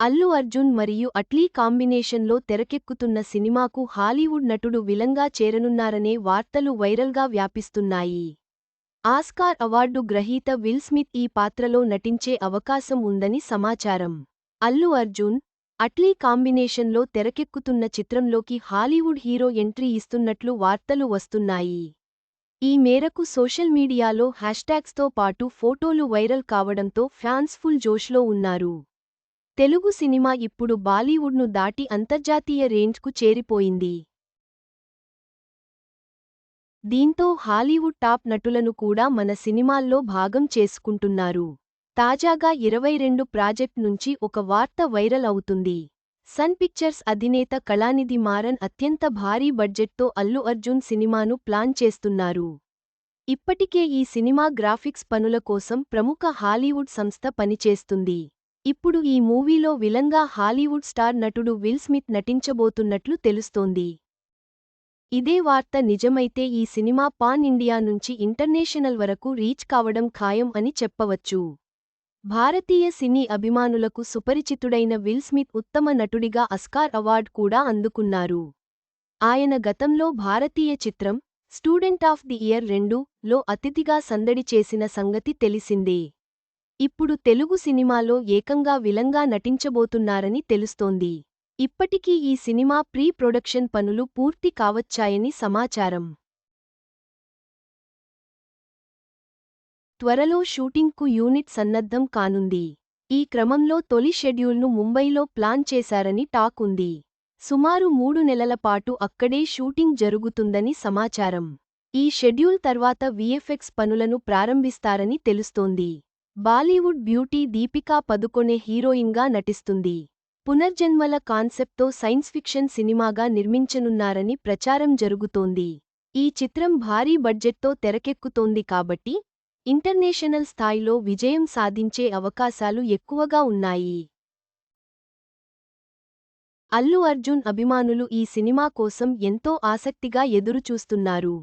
అల్లు అర్జున్ మరియు అట్లీ కాంబినేషన్లో తెరకెక్కుతున్న సినిమాకు హాలీవుడ్ నటుడు విలన్గా చేరనున్నారనే వార్తలు వైరల్గా వ్యాపిస్తున్నాయి. ఆస్కార్ అవార్డు గ్రహీత విల్ స్మిత్ ఈ పాత్రలో నటించే అవకాశం ఉందని సమాచారం. అల్లు అర్జున్, అట్లీ కాంబినేషన్లో తెరకెక్కుతున్న చిత్రంలోకి హాలీవుడ్ హీరో ఎంట్రీ ఇస్తున్నట్లు వార్తలు వస్తున్నాయి. ఈ మేరకు సోషల్ మీడియాలో హ్యాష్ట్యాగ్స్తో పాటు ఫోటోలు వైరల్ కావడంతో ఫ్యాన్స్ ఫుల్ జోష్లో ఉన్నారు. తెలుగు సినిమా ఇప్పుడు బాలీవుడ్ను దాటి అంతర్జాతీయ రేంజ్కు చేరిపోయింది. దీంతో హాలీవుడ్ టాప్ నటులను కూడా మన సినిమాల్లో భాగం చేసుకుంటున్నారు. తాజాగా 22 ప్రాజెక్ట్ నుంచి ఒక వార్త వైరల్ అవుతుంది. సన్ పిక్చర్స్ అధినేత కళానిధి మారన్ అత్యంత భారీ బడ్జెట్తో అల్లు అర్జున్ సినిమాను ప్లాన్ చేస్తున్నారు. ఇప్పటికే ఈ సినిమా గ్రాఫిక్స్ పనుల కోసం ప్రముఖ హాలీవుడ్ సంస్థ పనిచేస్తుంది. ఇప్పుడు ఈ మూవీలో విలన్గా హాలీవుడ్ స్టార్ నటుడు విల్ స్మిత్ నటించబోతున్నట్లు తెలుస్తోంది. ఇదే వార్త నిజమైతే ఈ సినిమా పాన్ ఇండియా నుంచి ఇంటర్నేషనల్ వరకు రీచ్ కావడం ఖాయం అని చెప్పవచ్చు. భారతీయ సినీ అభిమానులకు సుపరిచితుడైన విల్ స్మిత్ ఉత్తమ నటుడిగా ఆస్కార్ అవార్డ్ కూడా అందుకున్నారు. ఆయన గతంలో భారతీయ చిత్రం స్టూడెంట్ ఆఫ్ ది ఇయర్ 2లో అతిథిగా సందడి చేసిన సంగతి తెలిసిందే. ఇప్పుడు తెలుగు సినిమాలో ఏకంగా విలన్గా నటించబోతున్నారని తెలుస్తోంది. ఇప్పటికీ ఈ సినిమా ప్రీ ప్రొడక్షన్ పనులు పూర్తి కావచ్చాయని సమాచారం. త్వరలో షూటింగ్కు యూనిట్ సన్నద్ధం కానుంది. ఈ క్రమంలో తొలి షెడ్యూల్ను ముంబైలో ప్లాన్ చేశారని టాక్ ఉంది. సుమారు 3 నెలల పాటు అక్కడే షూటింగ్ జరుగుతుందని సమాచారం. ఈ షెడ్యూల్ తర్వాత విఎఫ్ఎక్స్ పనులను ప్రారంభిస్తారని తెలుస్తోంది. బాలీవుడ్ బ్యూటీ దీపికా పదుకొనె హీరోయిన్గా నటిస్తుంది. పునర్జన్మల కాన్సెప్ట్తో సైన్స్ ఫిక్షన్ సినిమాగా నిర్మించనున్నారని ప్రచారం జరుగుతోంది. ఈ చిత్రం భారీ బడ్జెట్తో తెరకెక్కుతోంది కాబట్టి ఇంటర్నేషనల్ స్థాయిలో విజయం సాధించే అవకాశాలు ఎక్కువగా ఉన్నాయి. అల్లు అర్జున్ అభిమానులు ఈ సినిమా కోసం ఎంతో ఆసక్తిగా ఎదురుచూస్తున్నారు.